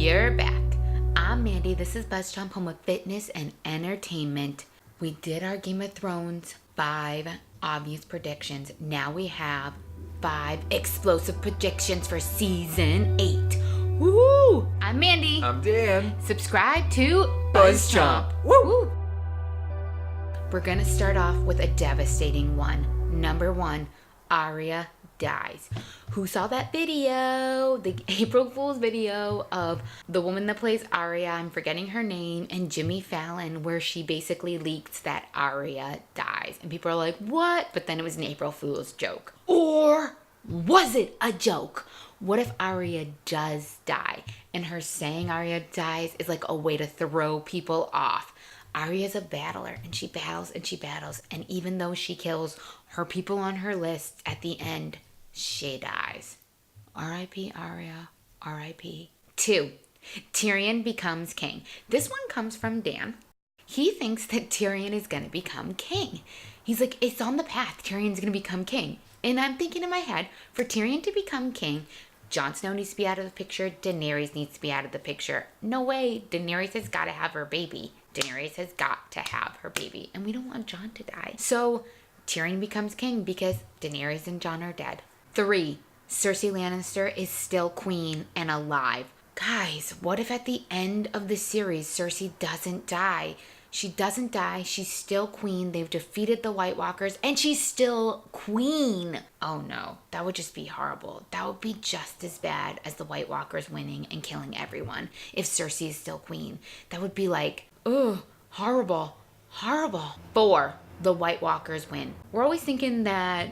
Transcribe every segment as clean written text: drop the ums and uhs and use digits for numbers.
We're back. I'm Mandy. This is BuzzChomp, home of fitness and entertainment. We did our Game of Thrones 5 obvious predictions. Now we have 5 explosive predictions for season 8. Woo! I'm Mandy. I'm Dan. Subscribe to BuzzChomp. Woo! We're gonna start off with a devastating one. Number 1, Aria Dies. Who saw that video, the April Fool's video of the woman that plays Arya, I'm forgetting her name, and Jimmy Fallon, where she basically leaks that Arya dies. And people are like, what? But then it was an April Fool's joke. Or was it a joke? What if Arya does die? And her saying Arya dies is like a way to throw people off. Arya's a battler, and she battles and she battles. And even though she kills her people on her list, at the end, she dies. R.I.P. Arya, R.I.P. 2, Tyrion becomes king. This one comes from Dan. He thinks that Tyrion is going to become king. He's like, it's on the path. Tyrion's going to become king. And I'm thinking in my head, for Tyrion to become king, Jon Snow needs to be out of the picture. Daenerys needs to be out of the picture. No way. Daenerys has got to have her baby. Daenerys has got to have her baby. And we don't want Jon to die. So Tyrion becomes king because Daenerys and Jon are dead. 3, Cersei Lannister is still queen and alive. Guys, what if at the end of the series, Cersei doesn't die? She doesn't die. She's still queen. They've defeated the White Walkers and she's still queen. Oh no, that would just be horrible. That would be just as bad as the White Walkers winning and killing everyone. If Cersei is still queen, that would be like, ugh, horrible, horrible. 4, the White Walkers win. We're always thinking that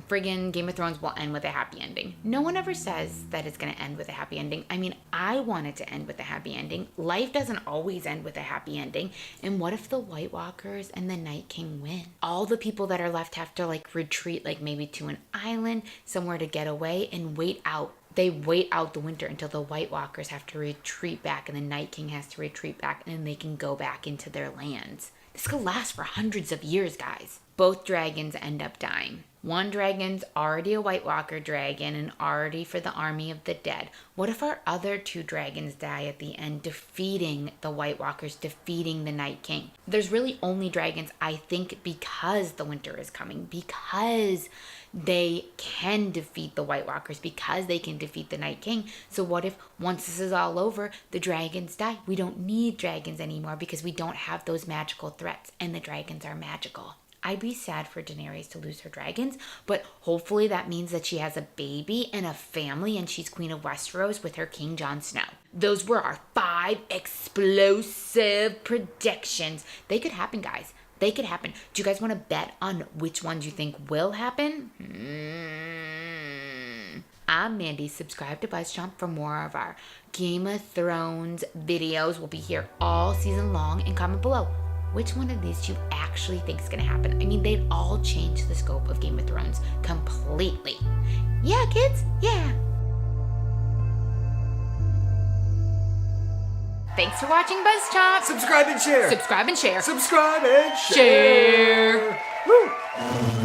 friggin' Game of Thrones will end with a happy ending. No one ever says that it's gonna end with a happy ending. I mean, I want it to end with a happy ending. Life doesn't always end with a happy ending. And what if the White Walkers and the Night King win? All the people that are left have to like retreat, like maybe to an island, somewhere to get away and wait out. They wait out the winter until the White Walkers have to retreat back and the Night King has to retreat back and then they can go back into their lands. This could last for hundreds of years, guys. Both dragons end up dying. One dragon's already a White Walker dragon and already for the army of the dead. What if our other 2 dragons die at the end, defeating the White Walkers, defeating the Night King? There's really only dragons, I think, because the winter is coming, because they can defeat the White Walkers, because they can defeat the Night King. So what if once this is all over, the dragons die? We don't need dragons anymore because we don't have those magical threats and the dragons are magical. I'd be sad for Daenerys to lose her dragons, but hopefully that means that she has a baby and a family and she's Queen of Westeros with her King Jon Snow. Those were our 5 explosive predictions. They could happen, guys. They could happen. Do you guys want to bet on which ones you think will happen? I'm Mandy. Subscribe to BuzzChomp for more of our Game of Thrones videos. We'll be here all season long, and comment below which one of these do you actually think is going to happen. I mean, they'd all change the scope of Game of Thrones completely. Yeah, kids? Yeah. Thanks for watching BuzzChomp. Subscribe and share. Subscribe and share. Subscribe and share. Share. Woo.